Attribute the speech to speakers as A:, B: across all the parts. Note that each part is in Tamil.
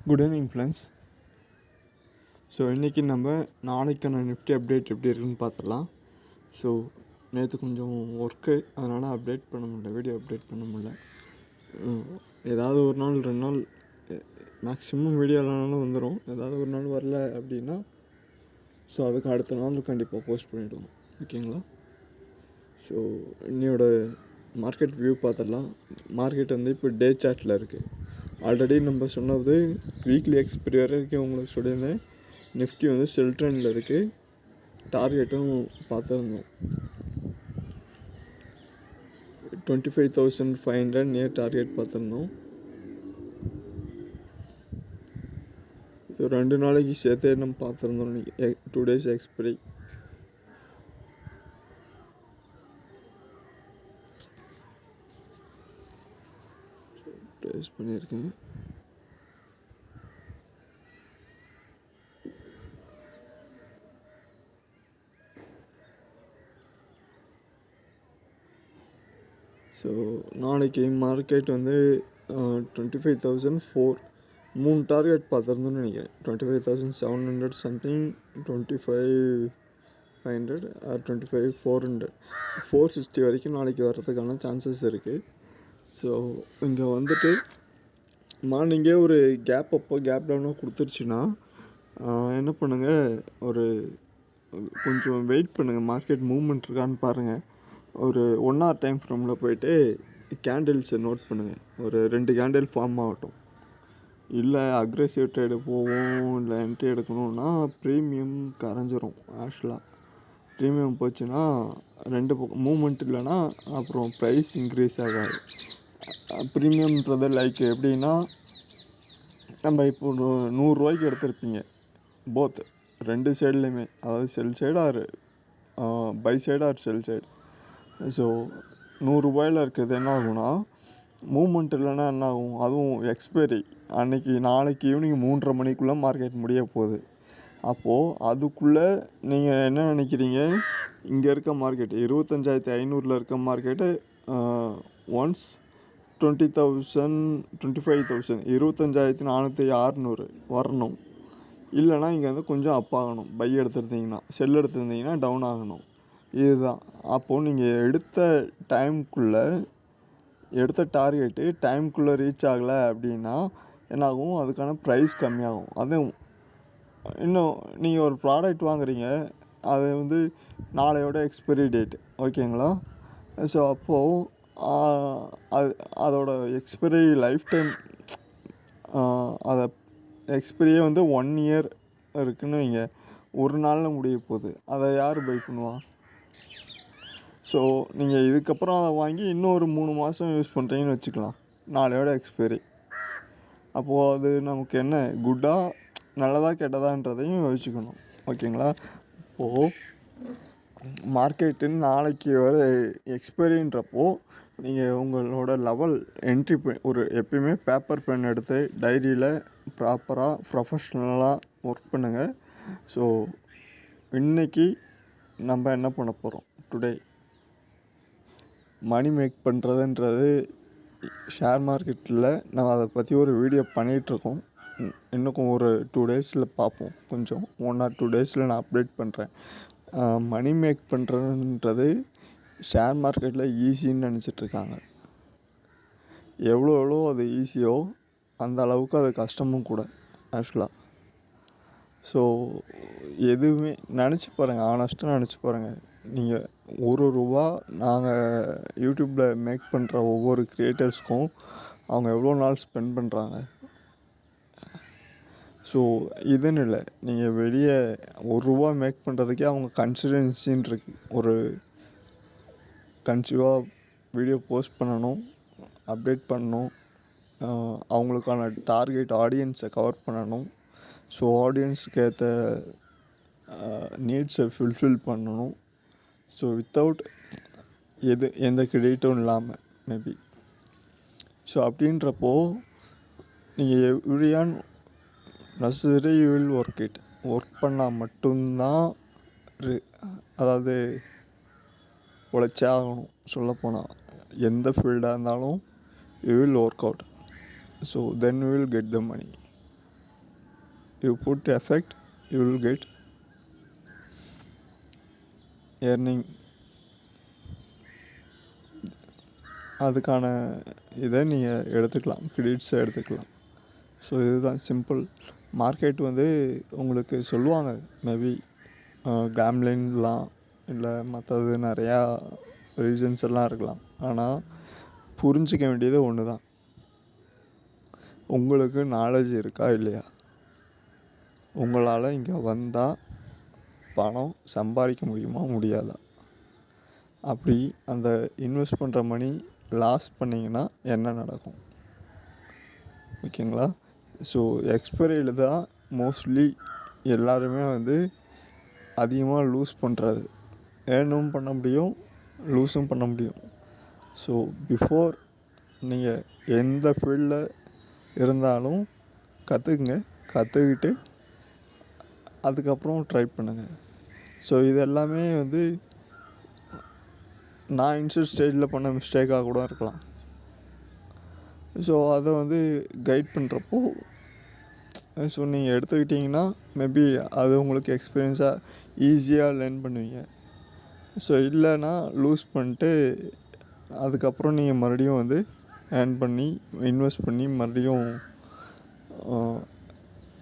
A: Good evening friends. ஸோ இன்றைக்கி நம்ம நாளைக்கான நிஃப்டி அப்டேட் எப்படி இருக்குன்னு பார்த்துடலாம். ஸோ நேற்று கொஞ்சம் ஒர்க்கு, அதனால் அப்டேட் பண்ண முடியல, வீடியோ அப்டேட் பண்ண முடியல. ஏதாவது ஒரு நாள் 2 நாள் மேக்ஸிமம் வீடியோ இல்லைனாலும் வந்துடும். ஏதாவது ஒரு நாள் வரல அப்படின்னா ஸோ அதுக்கு அடுத்த நாள் கண்டிப்பாக போஸ்ட் பண்ணிவிடுவோம். ஓகேங்களா? ஸோ இன்னையோட மார்க்கெட் வியூ பார்த்துடலாம். மார்க்கெட் வந்து இப்போ டே சார்ட்டில் இருக்குது. ஆல்ரெடி நம்ம சொன்னது வீக்லி எக்ஸ்பைரி வரைக்கும் உங்களுக்கு சொல்லியிருந்தேன். நிஃப்டி வந்து செல் ட்ரெண்டில் இருக்குது. டார்கெட்டும் பார்த்துருந்தோம், 25,500 நியர் டார்கெட் பார்த்துருந்தோம். 2 நாளைக்கு சேர்த்தே நம்ம பார்த்துருந்தோம். 2 days எக்ஸ்பைரி. டேஸ்ட் பண்ணியிருக்கேன். ஸோ நாளைக்கு மார்க்கெட் வந்து 25,004 3 டார்கெட் பார்த்துருந்தோன்னு நினைக்கிறேன். 25,700 சம்திங், 25,500 ஆர் 25,400, 460 வரைக்கும் நாளைக்கு வர்றதுக்கான சான்சஸ் இருக்குது. ஸோ இங்கே வந்துட்டு மார்னிங்கே ஒரு கேப் டவுனாக கொடுத்துருச்சுன்னா என்ன பண்ணுங்கள், ஒரு கொஞ்சம் வெயிட் பண்ணுங்கள். மார்க்கெட் மூவ்மெண்ட் இருக்கான்னு பாருங்கள். ஒரு 1 hour டைம் ஃப்ரேமில் போய்ட்டு கேண்டில்ஸை நோட் பண்ணுங்கள். ஒரு 2 கேண்டில் ஃபார்ம் ஆகட்டும். இல்லை அக்ரெசிவ் ட்ரேடு போவோம், இல்லை என்ட்ரி எடுக்கணுன்னா ப்ரீமியம் கரைஞ்சிரும். ஆக்சுவலாக ப்ரீமியம் போச்சுன்னா 2 மூவ்மெண்ட் இல்லைன்னா அப்புறம் ப்ரைஸ் இன்க்ரீஸ் ஆகாது. ப்ரீமியம்ன்றது லைக் எப்படின்னா, நம்ம இப்போ 100 ரூபாய்க்கு எடுத்திருப்பீங்க போத் 2 சைட்லேயுமே, அதாவது sell side or buy side or sell side. So 100 ரூபாயில் இருக்கிறது என்ன ஆகும்னா, மூவ்மெண்ட் இல்லைன்னா என்ன ஆகும், அதுவும் எக்ஸ்பைரி அன்றைக்கி நாளைக்கு ஈவினிங் 3:30 மணிக்குள்ளே மார்க்கெட் முடிய போகுது. அப்போது அதுக்குள்ளே நீங்கள் என்ன நினைக்கிறீங்க, இங்கே இருக்க மார்க்கெட் 25,500 இருக்க மார்க்கெட்டு ஒன்ஸ் 20,000 25,000 25,400 வரணும். இல்லைனா இங்கே வந்து கொஞ்சம் அப் ஆகணும். பை எடுத்துருந்தீங்கன்னா, செல் எடுத்துருந்தீங்கன்னா டவுன் ஆகணும். இதுதான். அப்போது நீங்கள் எடுத்த டார்கெட்டு டைமுக்குள்ளே ரீச் ஆகலை அப்படின்னா என்னாகும், அதுக்கான ப்ரைஸ் கம்மியாகும். அதுவும் இன்னும் நீங்கள் ஒரு ப்ராடக்ட் வாங்குறீங்க, அது வந்து நாளையோட எக்ஸ்பைரி டேட், ஓகேங்களா? ஸோ அப்போது அதோட எக்ஸ்பைரி லைஃப் டைம், அதை எக்ஸ்பைரியே வந்து 1 year இருக்குதுன்னு வைங்க. ஒரு நாளில் முடிய போகுது. அதை யார் பை பண்ணுவா? ஸோ நீங்கள் இதுக்கப்புறம் அதை வாங்கி இன்னொரு 3 மாதம் யூஸ் பண்ணுறீங்கன்னு வச்சுக்கலாம், நாளையோட எக்ஸ்பைரி. அப்போது அது நமக்கு என்ன குட்டா நல்லதா கெட்டதான்றதையும் யோசிச்சுக்கணும். ஓகேங்களா? இப்போது மார்க்கெட்டுன்னு நாளைக்கு வர எக்ஸ்பைரின்றப்போ நீங்கள் உங்களோட லெவல் என்ட்ரி ஒரு எப்பயுமே பேப்பர் பென் எடுத்து டைரியில் ப்ராப்பராக ப்ரொஃபஷ்னலாக ஒர்க் பண்ணுங்கள். ஸோ இன்றைக்கி நம்ம என்ன பண்ண போகிறோம், டுடே மணி மேக் பண்ணுறதுன்றது ஷேர் மார்க்கெட்டில் நான் அதை பற்றி ஒரு வீடியோ பண்ணிகிட்ருக்கோம். இன்னும் ஒரு 2 daysல பார்ப்போம். கொஞ்சம் 1 or 2 daysல நான் அப்டேட் பண்ணுறேன். மணி மேக் பண்ணுறதுன்றது ஷேர் மார்க்கெட்டில் ஈஸின்னு நினச்சிட்ருக்காங்க. எவ்வளோ அது ஈஸியோ அந்த அளவுக்கு அது கஷ்டமும் கூட ஆக்சுவலாக. ஸோ எதுவுமே நினச்சி பாருங்கள், ஆனஸ்ட்டாக நினச்சி பாருங்கள். நீங்கள் ₹1 நாங்கள் யூடியூப்பில் மேக் பண்ணுற ஒவ்வொரு க்ரியேட்டர்ஸ்க்கும் அவங்க எவ்வளோ நாள் ஸ்பெண்ட் பண்ணுறாங்க. ஸோ இதுன்னு இல்லை, நீங்கள் வெளியே ₹1 மேக் பண்ணுறதுக்கே அவங்க கன்சிஸ்டன்சின்னு இருக்குது. ஒரு கன்சியூவாக வீடியோ போஸ்ட் பண்ணணும், அப்டேட் பண்ணணும், அவங்களுக்கான டார்கெட் ஆடியன்ஸை கவர் பண்ணணும். ஸோ ஆடியன்ஸுக்கு ஏற்ற நீட்ஸை ஃபுல்ஃபில் பண்ணணும். ஸோ வித்தவுட் எந்த கிரெடிட்டும் இல்லாமல் மேபி. ஸோ அப்படின்றப்போ நீங்கள் everyone necessary you will work பண்ணால் மட்டும்தான் அதாவது உழைச்சே ஆகணும். சொல்லப்போனால் எந்த ஃபீல்டாக இருந்தாலும் you will work out. So then you will get the money. You put effect, you will get earning. அதுக்கான இதை நீங்கள் எடுத்துக்கலாம், கிரெடிட்ஸை எடுத்துக்கலாம். ஸோ இதுதான் சிம்பிள். மார்க்கெட் வந்து உங்களுக்கு சொல்லுவாங்க மேபி கேம்லின்லாம் இல்லை மற்றது நிறையா ரீசன்ஸ் எல்லாம் இருக்கலாம். ஆனால் புரிஞ்சிக்க வேண்டியது ஒன்று தான், உங்களுக்கு நாலேஜ் இருக்கா இல்லையா. உங்களால் இங்கே வந்தால் பணம் சம்பாதிக்க முடியுமா முடியாதா. அப்படி அந்த இன்வெஸ்ட் பண்ணுற மணி லாஸ் பண்ணிங்கன்னா என்ன நடக்கும், ஓகேங்களா. ஸோ எக்ஸ்பைரியில் தான் மோஸ்ட்லி எல்லாருமே வந்து அதிகமாக லூஸ் பண்ணுறது. ஏர்னும் பண்ண முடியும், லூஸும் பண்ண முடியும். ஸோ பிஃபோர் நீங்கள் எந்த ஃபீல்டில் இருந்தாலும் கற்றுக்கிட்டு அதுக்கப்புறம் ட்ரை பண்ணுங்கள். ஸோ இது எல்லாமே வந்து நான் இனிஷியல் ஸ்டேஜில் பண்ண மிஸ்டேக்காக கூட இருக்கலாம். ஸோ அதை வந்து கைட் பண்ணுறப்போ ஸோ நீங்கள் எடுத்துக்கிட்டிங்கன்னா மேபி அது உங்களுக்கு எக்ஸ்பீரியன்ஸாக ஈஸியாக லேர்ன் பண்ணுவீங்க. ஸோ இல்லைன்னா லூஸ் பண்ணிட்டு அதுக்கப்புறம் நீங்கள் மறுபடியும் வந்து ஏர்ன் பண்ணி இன்வெஸ்ட் பண்ணி மறுபடியும்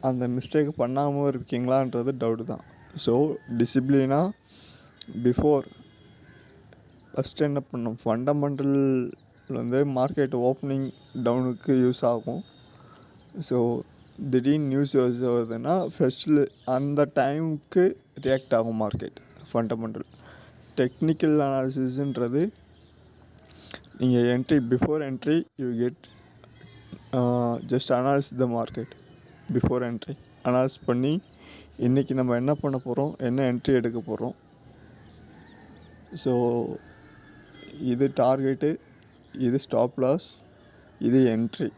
A: அந்த மிஸ்டேக் பண்ணாமல் இருக்கீங்களான்றது டவுட்டு தான். ஸோ டிசிப்ளினாக பிஃபோர் ஃபஸ்ட்டு என்ன பண்ணணும், ஃபண்டமெண்டல் வந்து மார்க்கெட் ஓப்பனிங் டவுனுக்கு யூஸ் ஆகும். ஸோ திடீர்னு நியூஸ் வருதுன்னா ஃபஸ்ட்டில் அந்த டைமுக்கு ரியாக்ட் ஆகும் மார்க்கெட். ஃபண்டமெண்டல் டெக்னிக்கல் அனாலிசிஸ்ன்றது நீங்கள் entry before entry you get just அனாலிஸ் the market before entry. அனாலிஸ் பண்ணி இன்றைக்கி நம்ம என்ன பண்ண போகிறோம், என்ன என்ட்ரி எடுக்க போகிறோம். ஸோ இது டார்கெட்டு, இது ஸ்டாப் லாஸ், இது என்ட்ரி,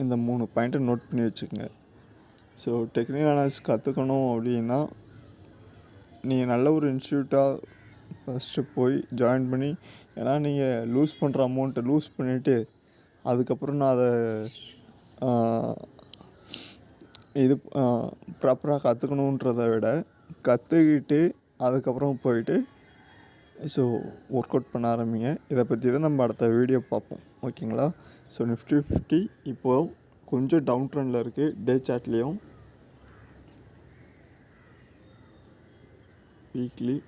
A: இந்த 3 பாயிண்ட்டை நோட் பண்ணி வச்சுக்கோங்க. ஸோ டெக்னிக்கல் அனாலிசிஸ் கற்றுக்கணும் அப்படின்னா நீங்கள் நல்ல ஒரு இன்ஸ்டியூட்டாக ஃபஸ்ட்டு போய் ஜாயின் பண்ணி, ஏன்னா நீங்கள் லூஸ் பண்ணுற அமௌண்ட்டை லூஸ் பண்ணிவிட்டு அதுக்கப்புறம் நான் அதை இது ப்ராப்பராக கற்றுக்கணுன்றதை விட கற்றுக்கிட்டு அதுக்கப்புறம் போயிட்டு ஸோ ஒர்க் அவுட் பண்ண ஆரம்பிங்க. இதை பற்றி தான் நம்ம அடுத்த வீடியோ பார்ப்போம், ஓகேங்களா. ஸோ நிஃப்டி 50 இப்போது கொஞ்சம் டவுன் ட்ரெண்டில் இருக்குது. டே சார்ட்லேயும் வீக்லி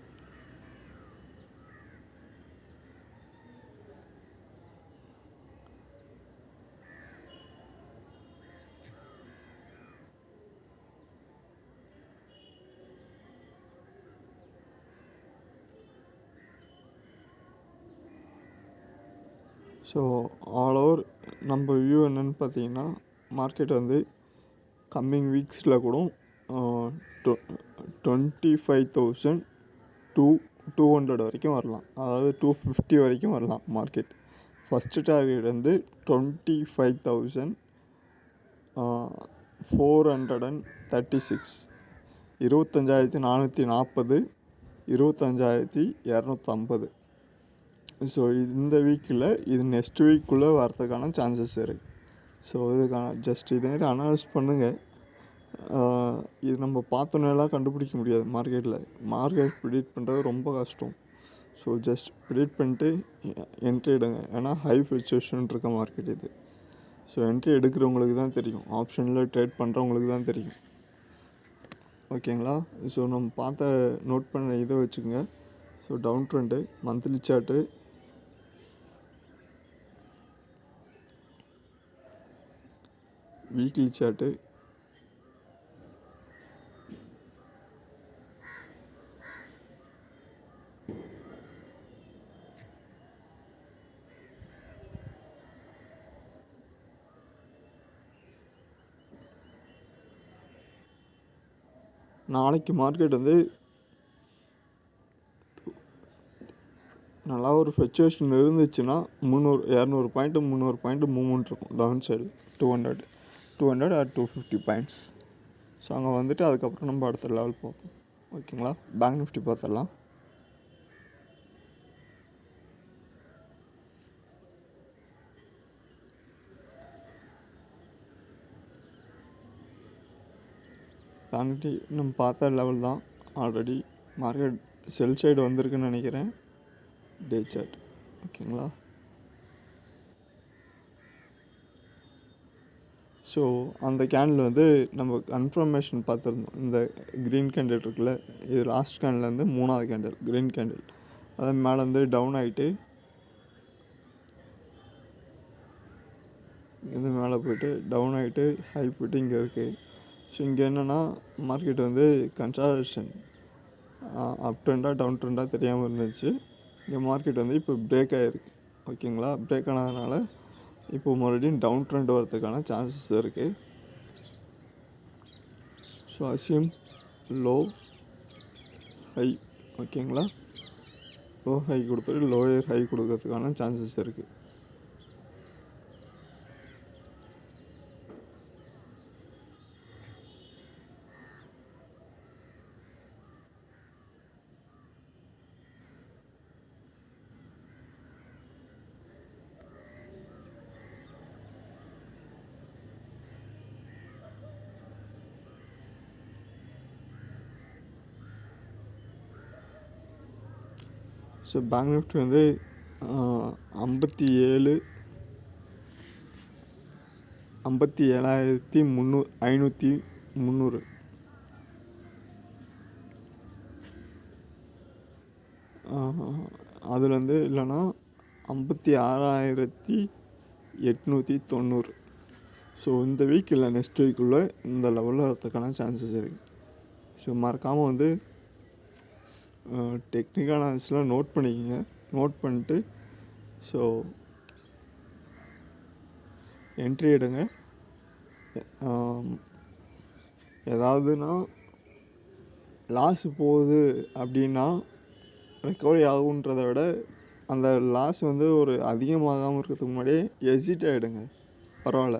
A: ஸோ ஆல் ஓவர் நம்ம வியூ என்னென்னு பார்த்தீங்கன்னா, மார்க்கெட் வந்து கம்மிங் வீக்ஸில் கூட 25,200 வரைக்கும் வரலாம், அதாவது 250 வரைக்கும் வரலாம் மார்க்கெட். ஃபஸ்ட்டு டார்கெட் வந்து 25,436, 25,440, 25,250. ஸோ இந்த வீக்கில் இது நெக்ஸ்ட் வீக்குள்ளே வரதுக்கான சான்சஸ் இருக்குது. ஸோ இதுக்கான ஜஸ்ட் இதே அனலைஸ் பண்ணுங்கள். இது நம்ம பார்த்தோன்னெல்லாம் கண்டுபிடிக்க முடியாது மார்க்கெட்டில். மார்க்கெட் ப்ரிடிக்ட் பண்ணுறது ரொம்ப கஷ்டம். ஸோ ஜஸ்ட் ப்ரிடிக்ட் பண்ணிட்டு என்ட்ரி எடுங்க. ஏன்னா ஹை ஃப்ளக்சுவேஷன் இருக்க மார்க்கெட் இது. ஸோ என்ட்ரி எடுக்கிறவங்களுக்கு தான் தெரியும், ஆப்ஷனில் ட்ரேட் பண்ணுறவங்களுக்கு தான் தெரியும், ஓகேங்களா. ஸோ நம்ம பார்த்த நோட் பண்ண இதை வச்சுக்கோங்க. So down trend, monthly chart, weekly chart, நாளைக்கு மார்க்கெட் வந்து நல்லா ஒரு ஃப்ளக்சுவேஷன் இருந்துச்சுன்னா 200 பாயிண்ட்டு 300 பாயிண்ட்டு மூவ்மெண்ட் இருக்கும் down side. 200 or 250 points. So அங்கே வந்துட்டு அதுக்கப்புறம் நம்ம அடுத்த லெவல் பார்ப்போம், ஓகேங்களா. பேங்க் நிஃப்டி பார்த்துடலாம். கான்டிட்டி நம்ம பார்த்த லெவல் தான். ஆல்ரெடி மார்க்கெட் செல் சைடு வந்திருக்குன்னு நினைக்கிறேன். டே சார்ட் ஓகேங்களா. ஸோ அந்த கேண்டில் வந்து நம்ம கன்ஃபர்மேஷன் பார்த்துருந்தோம். இந்த க்ரீன் கேண்டில் இருக்குல்ல, இது லாஸ்ட் கேண்டில்லேருந்து 3வது கேண்டில் க்ரீன் கேண்டில். அது மேலேருந்து டவுன் ஆகிட்டு இது மேலே போய்ட்டு டவுன் ஆகிட்டு ஹை போய்ட்டு இங்கே இருக்குது. ஸோ இங்கே என்னென்னா மார்க்கெட் வந்து கன்சாலிடேஷன் அப் ட்ரெண்டாக டவுன் ட்ரெண்டாக தெரியாமல் இருந்துச்சு. இங்கே மார்க்கெட் வந்து இப்போ பிரேக் ஆகிருக்கு ஓகேங்களா. பிரேக் ஆனதுனால இப்போ மறுபடியும் டவுன் ட்ரெண்ட் வரதுக்கான சான்சஸ் இருக்குது. ஸோ அசியம் லோ ஹை ஓகேங்களா. லோ ஹை கொடுத்துட்டு லோயர் ஹை கொடுக்கறதுக்கான சான்சஸ் இருக்குது. ஸோ பேங்க் நிஃப்டி வந்து 57,500 அதில் வந்து இல்லைன்னா 56,890. ஸோ இந்த வீக் இல்லை நெக்ஸ்ட் வீக்குள்ளே இந்த லெவலில் வரதுக்கான சான்சஸ் இருக்குது. ஸோ மறக்காமல் வந்து டெக்னிக்கல் அனாலிசிஸ்லாம் நோட் பண்ணிக்கோங்க. நோட் பண்ணிட்டு ஸோ என்ட்ரி எடுங்க. ஏதாவதுனா லாஸ் போகுது அப்படின்னா ரெக்கவரி ஆகுன்றத விட அந்த லாஸ் வந்து ஒரு அதிகமாகாமல் இருக்கிறதுக்கு முன்னாடியே எக்ஸிட் ஆகிடுங்க. பரவாயில்ல,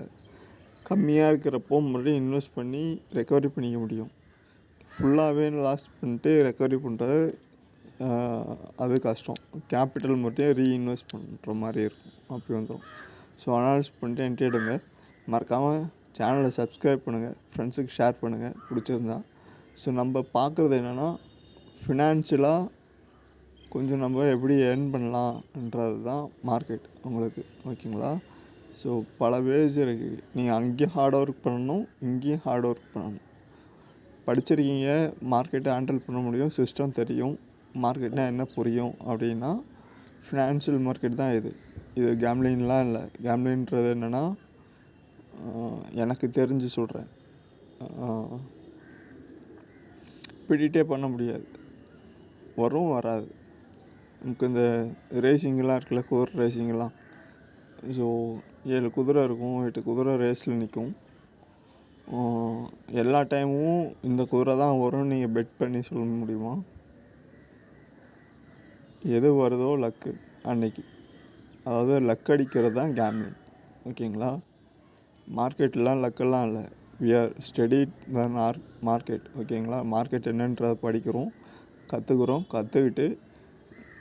A: கம்மியாக இருக்கிறப்போ மறுபடியும் இன்வெஸ்ட் பண்ணி ரெக்கவரி பண்ணிக்க முடியும். ஃபுல்லாகவே லாஸ் பண்ணிட்டு ரெக்கவரி பண்ணுறது அது கஷ்டம். கேபிட்டல் மட்டும் ரீஇன்வெஸ்ட் பண்ணுற மாதிரி இருக்கும். அப்படி வந்துடும். ஸோ அனாலிஸ் பண்ணிட்டு என்ட்ரி எடுங்க. மறக்காமல் சேனலை சப்ஸ்கிரைப் பண்ணுங்கள், ஃப்ரெண்ட்ஸுக்கு ஷேர் பண்ணுங்கள் பிடிச்சிருந்தா. ஸோ நம்ம பார்க்குறது என்னென்னா ஃபினான்ஷியலாக கொஞ்சம் நம்ம எப்படி ஏர்ன் பண்ணலான்றது தான் மார்க்கெட் உங்களுக்கு ஓகேங்களா. ஸோ பல வேஸ் இருக்குது. நீங்கள் அங்கேயும் ஹார்ட் ஒர்க் பண்ணணும், இங்கேயும் ஹார்ட் ஒர்க் பண்ணணும். படிச்சிருக்கீங்க, மார்க்கெட்டை ஹேண்டில் பண்ண முடியும், சிஸ்டம் தெரியும், மார்க்கெட்னால் என்ன புரியும் அப்படின்னா ஃபினான்ஷியல் மார்க்கெட் தான் இது. இது கேம்லின்லாம் இல்லை. கேம்லின்றது என்னென்னா எனக்கு தெரிஞ்சு சொல்கிறேன், ப்ரிடிக்டே பண்ண முடியாது, வரும் வராது. நமக்கு இந்த ரேசிங்கெலாம் இருக்குல்ல, குதிரை ரேசிங்கெல்லாம். ஸோ 7 குதிரை இருக்கும், 8 குதிரை ரேஸில் நிற்கும். எல்லா டைமும் இந்த குதிரை தான் வரும்னு நீங்கள் பெட் பண்ணி சொல்ல முடியுமா? எது வருதோ லக்கு அன்னைக்கு, அதாவது லக் அடிக்கிறது தான் கேம்லிங் ஓகேங்களா. மார்க்கெட்லாம் லக்கெல்லாம் இல்லை. We are study the market ஓகேங்களா. மார்க்கெட் என்னன்றதை படிக்கிறோம், கற்றுக்கிட்டு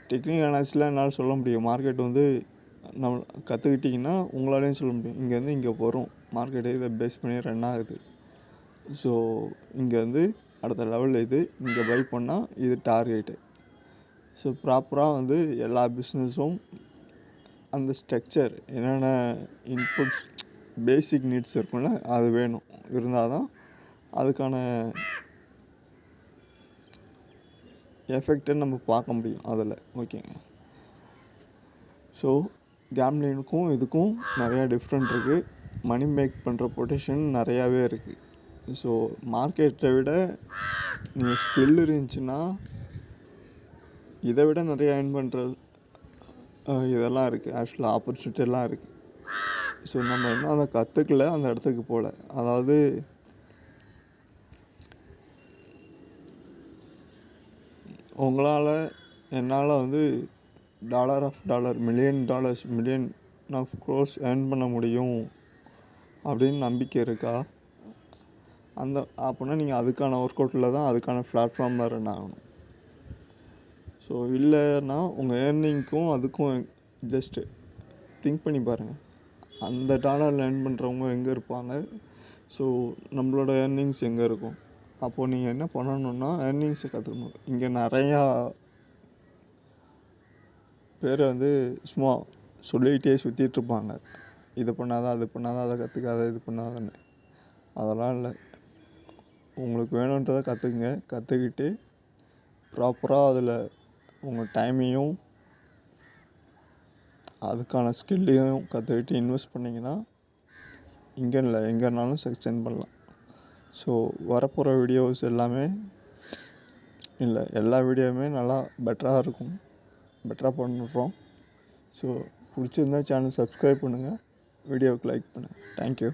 A: டெக்னிக்கல் அனாலிசிஸ்லாம் என்னால் சொல்ல முடியும். மார்க்கெட் வந்து நம்ம கற்றுக்கிட்டிங்கன்னா உங்களாலேயும் சொல்ல முடியும். இங்கேருந்து இங்கே போகிறோம், மார்க்கெட்டு இதை பேஸ் பண்ணி ரன் ஆகுது. ஸோ இங்கேருந்து அடுத்த லெவலில் இது, இங்கே பை பண்ணால் இது டார்கெட்டு. ஸோ ப்ராப்பராக வந்து எல்லா பிஸ்னஸும் அந்த ஸ்ட்ரக்சர் என்னென்ன இன்புட்ஸ் பேசிக் நீட்ஸ் இருக்கும்ல அது வேணும். இருந்தால் தான் அதுக்கான எஃபெக்டை நம்ம பார்க்க முடியும் அதில் ஓகேங்க. ஸோ கேம்லினுக்கும் இதுக்கும் நிறையா டிஃப்ரெண்ட் இருக்குது. மணி மேக் பண்ணுற பொட்டேஷன் நிறையாவே இருக்குது. ஸோ மார்க்கெட்டை விட நீங்கள் ஸ்கில் இருந்துச்சுன்னா இதை விட நிறையா ஏர்ன் பண்ணுறது இதெல்லாம் இருக்குது. ஆக்சுவலாக ஆப்பர்ச்சுனிட்டிலாம் இருக்குது. ஸோ நம்ம இன்னும் அதை கற்றுக்கல, அந்த இடத்துக்கு போகல. அதாவது உங்களால் என்னால் வந்து $, மில்லியன் ஆஃப் க்ரோர்ஸ் ஏர்ன் பண்ண முடியும் அப்படின்னு நம்பிக்கை இருக்கா? அப்படின்னா நீங்கள் அதுக்கான ஒர்க் அவுட்டில் தான், அதுக்கான பிளாட்ஃபார்மில் ரன் ஆகணும். ஸோ இல்லைன்னா உங்கள் ஏர்னிங்க்கும் அதுக்கும் ஜஸ்ட்டு திங்க் பண்ணி பாருங்கள். அந்த டாலரில் ஏர்ன் பண்ணுறவங்க எங்கே இருப்பாங்க, ஸோ நம்மளோட ஏர்னிங்ஸ் எங்கே இருக்கும், அப்போது நீங்கள் என்ன பண்ணணுன்னா ஏர்னிங்ஸை கற்றுக்கணும். இங்கே நிறையா பேர் வந்து சும்மா சொல்லிகிட்டே சுற்றிட்டுருப்பாங்க. இது பண்ணாத அது பண்ணாத அதை கற்றுக்காத இது பண்ணாதன்னு. அதெல்லாம் இல்லை. உங்களுக்கு வேணுன்றதை கற்றுக்குங்க. கற்றுக்கிட்டு ப்ராப்பராக அதில் உங்கள் டைமையும் அதுக்கான ஸ்கில்லையும் கற்றுக்கிட்டு இன்வெஸ்ட் பண்ணிங்கன்னா இங்கே இல்லை எங்கேனாலும் சக்சஸ் பண்ணலாம். ஸோ வரப்போகிற வீடியோஸ் எல்லாமே இல்லை எல்லா வீடியோவுமே நல்லா பெட்டராக இருக்கும். பெட்டராக பண்ணுறோம். ஸோ பிடிச்சிருந்தா சேனல் சப்ஸ்கிரைப் பண்ணுங்கள். வீடியோவுக்கு லைக் பண்ணுங்கள். தேங்க்யூ.